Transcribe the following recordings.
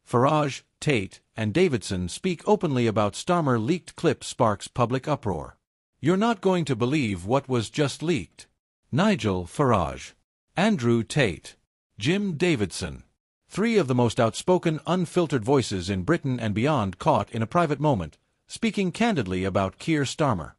Farage, Tate, and Davidson speak openly about Starmer leaked clip sparks public uproar. You're not going to believe what was just leaked. Nigel Farage, Andrew Tate, Jim Davidson. Three of the most outspoken, unfiltered voices in Britain and beyond caught in a private moment, speaking candidly about Keir Starmer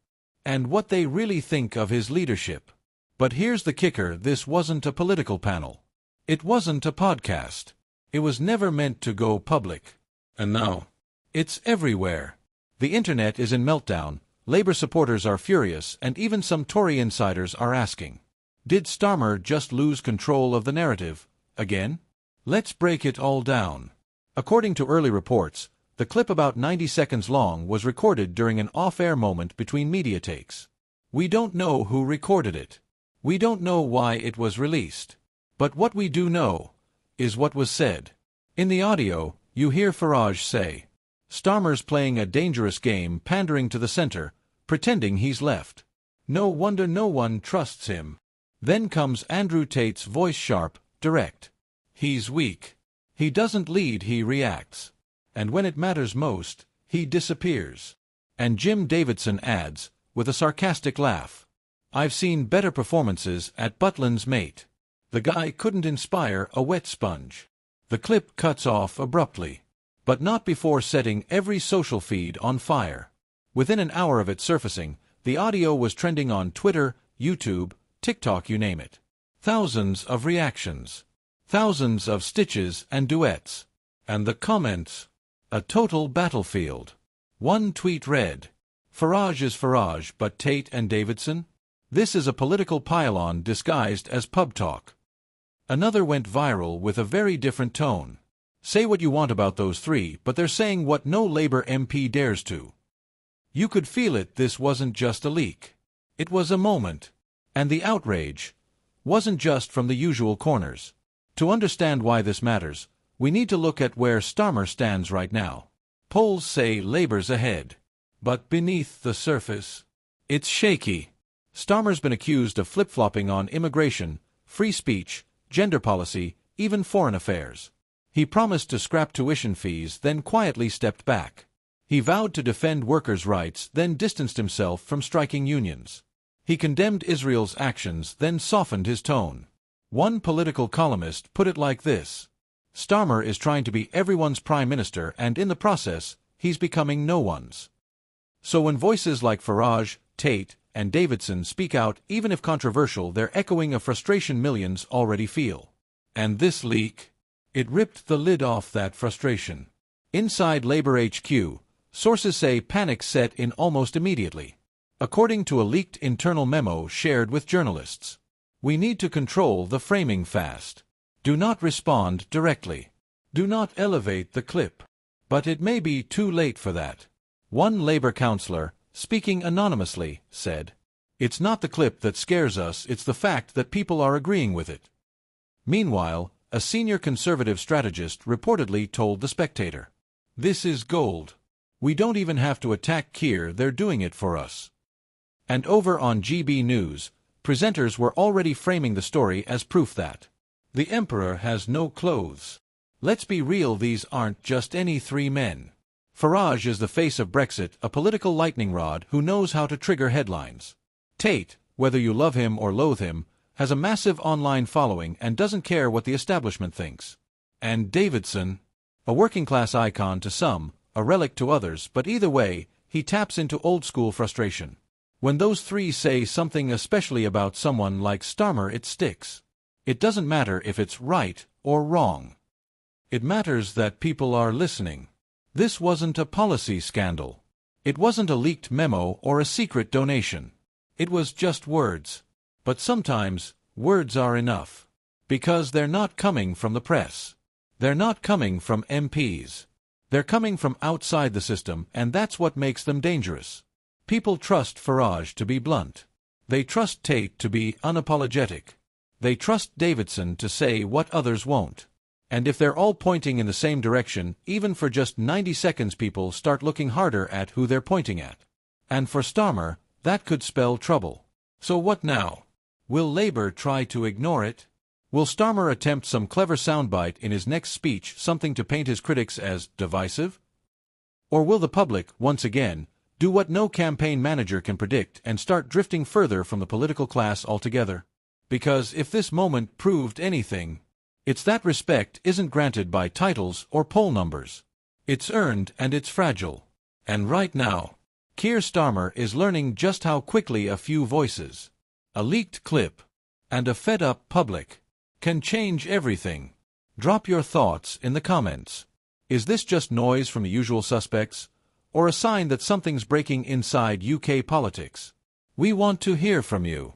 and what they really think of his leadership. But here's the kicker: this wasn't a political panel. It wasn't a podcast. It was never meant to go public. And now, it's everywhere. The internet is in meltdown, Labour supporters are furious, and even some Tory insiders are asking, did Starmer just lose control of the narrative again? Let's break it all down. According to early reports, the clip, about 90 seconds long, was recorded during an off-air moment between media takes. We don't know who recorded it. We don't know why it was released. But what we do know is what was said. In the audio, you hear Farage say, "Starmer's playing a dangerous game, pandering to the centre, pretending he's left. No wonder no one trusts him." Then comes Andrew Tate's voice, sharp, direct. He's weak. He doesn't lead, he reacts. And when it matters most, he disappears. And Jim Davidson adds, with a sarcastic laugh, "I've seen better performances at Butlin's Mate. The guy couldn't inspire a wet sponge." The clip cuts off abruptly, but not before setting every social feed on fire. Within an hour of it surfacing, the audio was trending on Twitter, YouTube, TikTok, you name it. Thousands of reactions. Thousands of stitches and duets. And the comments. A total battlefield. One tweet read, "Farage is Farage, but Tate and Davidson? This is a political pile-on disguised as pub talk." Another went viral with a very different tone. "Say what you want about those three, but they're saying what no Labour MP dares to." You could feel it. This wasn't just a leak. It was a moment. And the outrage wasn't just from the usual corners. To understand why this matters, we need to look at where Starmer stands right now. Polls say Labour's ahead. But beneath the surface, it's shaky. Starmer's been accused of flip-flopping on immigration, free speech, gender policy, even foreign affairs. He promised to scrap tuition fees, then quietly stepped back. He vowed to defend workers' rights, then distanced himself from striking unions. He condemned Israel's actions, then softened his tone. One political columnist put it like this: Starmer is trying to be everyone's prime minister, and in the process, he's becoming no one's. So when voices like Farage, Tate, and Davidson speak out, even if controversial, they're echoing a frustration millions already feel. And this leak? It ripped the lid off that frustration. Inside Labour HQ, sources say panic set in almost immediately. According to a leaked internal memo shared with journalists, we need to control the framing fast. Do not respond directly. Do not elevate the clip. But it may be too late for that. One Labour councillor, speaking anonymously, said, "It's not the clip that scares us, it's the fact that people are agreeing with it." Meanwhile, a senior Conservative strategist reportedly told The Spectator, "This is gold. We don't even have to attack Keir, they're doing it for us." And over on GB News, presenters were already framing the story as proof that the emperor has no clothes. Let's be real, these aren't just any three men. Farage is the face of Brexit, a political lightning rod who knows how to trigger headlines. Tate, whether you love him or loathe him, has a massive online following and doesn't care what the establishment thinks. And Davidson, a working-class icon to some, a relic to others, but either way, he taps into old-school frustration. When those three say something, especially about someone like Starmer, it sticks. It doesn't matter if it's right or wrong. It matters that people are listening. This wasn't a policy scandal. It wasn't a leaked memo or a secret donation. It was just words. But sometimes, words are enough. Because they're not coming from the press. They're not coming from MPs. They're coming from outside the system, and that's what makes them dangerous. People trust Farage to be blunt. They trust Tate to be unapologetic. They trust Davidson to say what others won't. And if they're all pointing in the same direction, even for just 90 seconds, people start looking harder at who they're pointing at. And for Starmer, that could spell trouble. So what now? Will Labour try to ignore it? Will Starmer attempt some clever soundbite in his next speech, something to paint his critics as divisive? Or will the public, once again, do what no campaign manager can predict and start drifting further from the political class altogether? Because if this moment proved anything, it's that respect isn't granted by titles or poll numbers. It's earned and it's fragile. And right now, Keir Starmer is learning just how quickly a few voices, a leaked clip, and a fed-up public can change everything. Drop your thoughts in the comments. Is this just noise from the usual suspects, or a sign that something's breaking inside UK politics? We want to hear from you.